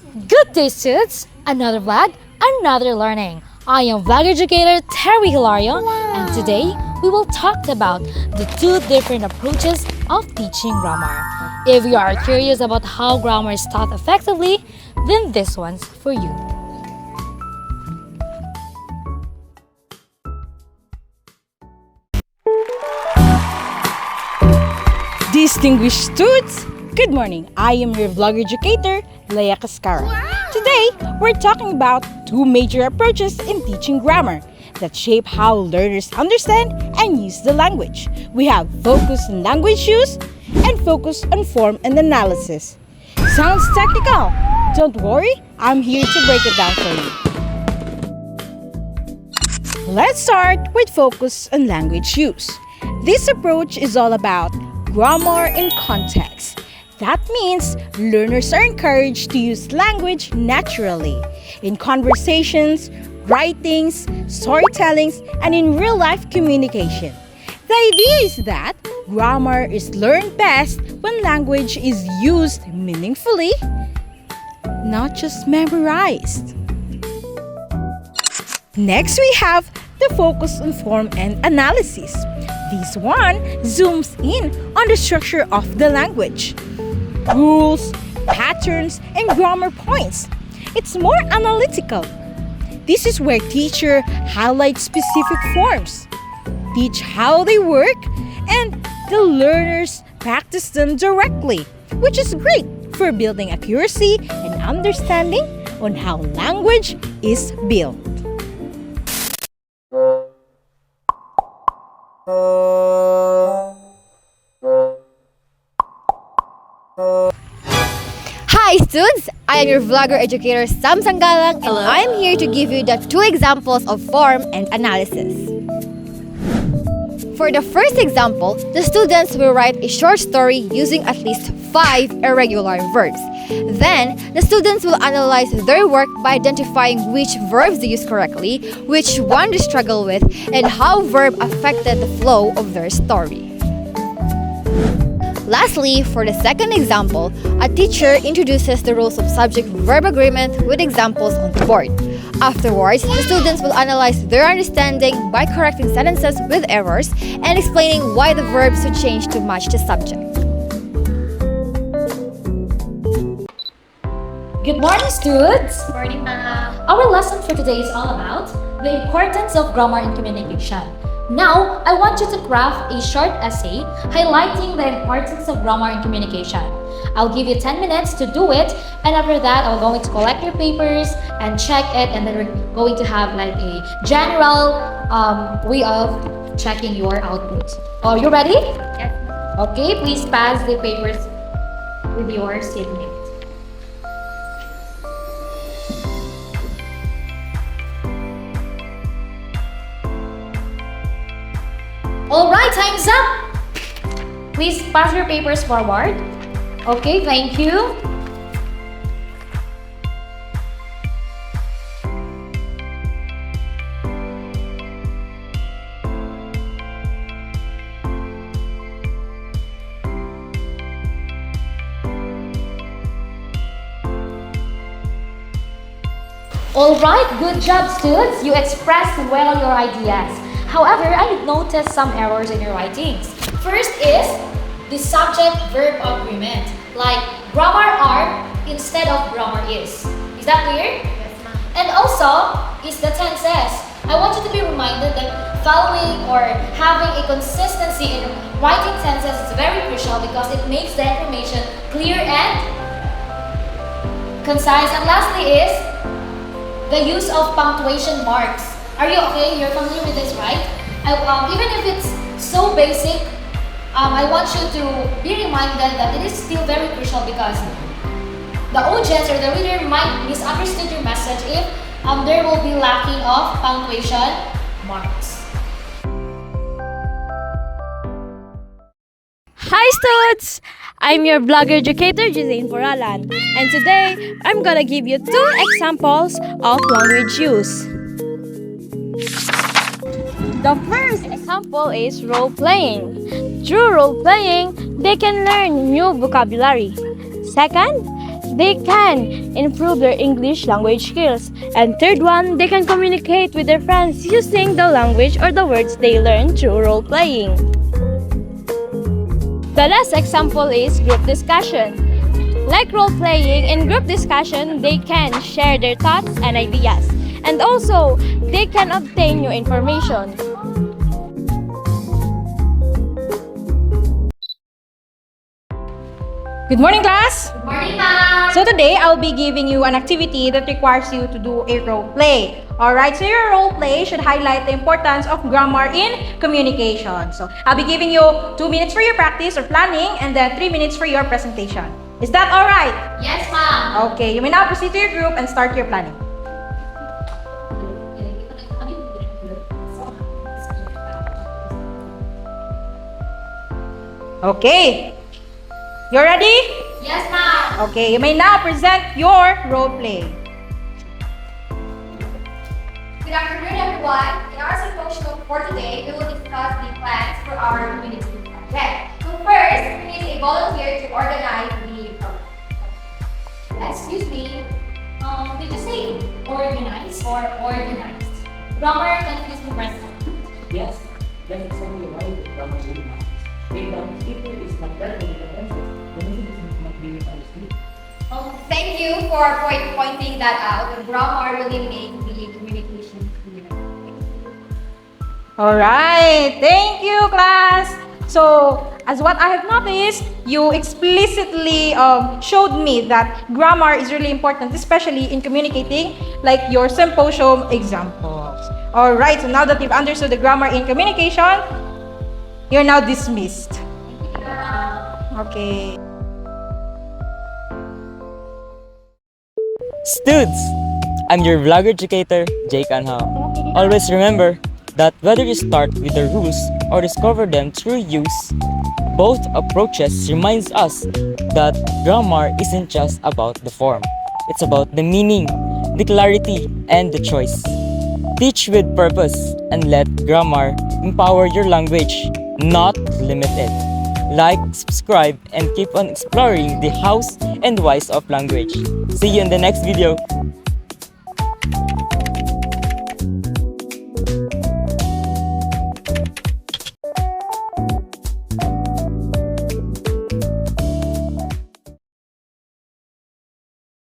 Good day, students! Another vlog, another learning. I am vlog educator Terry Hilario, and today we will talk about the two different approaches of teaching grammar. If you are curious about how grammar is taught effectively, then this one's for you. Distinguished students, good morning. I am your vlog educator, Cascara. Today, we're talking about two major approaches in teaching grammar that shape how learners understand and use the language. We have focus on language use and focus on form and analysis. Sounds technical? Don't worry, I'm here to break it down for you. Let's start with focus on language use. This approach is all about grammar in context. That means learners are encouraged to use language naturally in conversations, writings, storytellings, and in real-life communication. The idea is that grammar is learned best when language is used meaningfully, not just memorized. Next, we have the focus on form and analysis. This one zooms in on the structure of the language. Rules, patterns, and grammar points. It's more analytical. This is where teacher highlights specific forms, teach how they work, and the learners practice them directly, which is great for building accuracy and understanding on how language is built. Hi students! I am your vlogger educator Sangalang, and I am here to give you the two examples of form and analysis. For the first example, the students will write a short story using at least 5 irregular verbs. Then, the students will analyze their work by identifying which verbs they use correctly, which one they struggle with, and how verb affected the flow of their story. Lastly, for the second example, a teacher introduces the rules of subject-verb agreement with examples on the board. Afterwards, the students will analyze their understanding by correcting sentences with errors and explaining why the verbs should change to match the subject. Good morning, students! Morning, ma'am. Our lesson for today is all about the importance of grammar in communication. Now, I want you to craft a short essay highlighting the importance of grammar in communication. I'll give you 10 minutes to do it, and after that, I'm going to collect your papers and check it, and then we're going to have like a general way of checking your output. Are you ready? Yes. Okay, please pass the papers with your seatmate. Alright, time's up! Please pass your papers forward. Okay, thank you. Alright, good job, students. You expressed well your ideas. However, I noticed some errors in your writings. First is the subject-verb agreement, like grammar are instead of grammar is. Is that clear? Yes, ma'am. And also is the tenses. I want you to be reminded that following or having a consistency in writing tenses is very crucial because it makes the information clear and concise. And lastly is the use of punctuation marks. Are you okay? You're familiar with this, right? Even if it's so basic, I want you to be reminded that it is still very crucial because the audience or the reader might misunderstand your message if there will be lacking of punctuation marks. Hi students! I'm your vlogger educator, Poralan, and today I'm gonna give you two examples of language use. The first example is role-playing. Through role-playing, they can learn new vocabulary. Second, they can improve their English language skills. And third one, they can communicate with their friends using the language or the words they learn through role playing. The last example is group discussion. Like role playing, in group discussion, they can share their thoughts and ideas. And also, they can obtain new information. Good morning, class! Good morning, ma'am! So today, I'll be giving you an activity that requires you to do a role play. Alright, so your role play should highlight the importance of grammar in communication. So, I'll be giving you 2 minutes for your practice or planning and then 3 minutes for your presentation. Is that alright? Yes, ma'am! Okay, you may now proceed to your group and start your planning. Okay. You ready? Yes, ma'am! Okay, you may now present your role play. Good afternoon, everyone. In our symposium for today, we will discuss the plans for our community project. So first, we need a volunteer to organize the program. Excuse me. Did you say organized or organized? Grammar confused me right now. Yes, that's exactly why the grammar really matters. If the people is not there with the tenses, the message is not being understood. Thank you for pointing that out. The grammar really makes the communication clear. Alright, thank you, class. So, as what I have noticed, you explicitly showed me that grammar is really important, especially in communicating, like your symposium examples. Alright, so now that you've understood the grammar in communication, you're now dismissed. Okay. Studs! I'm your vlog educator, Jake Anhao. Always remember that whether you start with the rules or discover them through use, both approaches reminds us that grammar isn't just about the form. It's about the meaning, the clarity, and the choice. Teach with purpose and let grammar empower your language, not limit it. Like, subscribe, and keep on exploring the hows and whys of language. See you in the next video.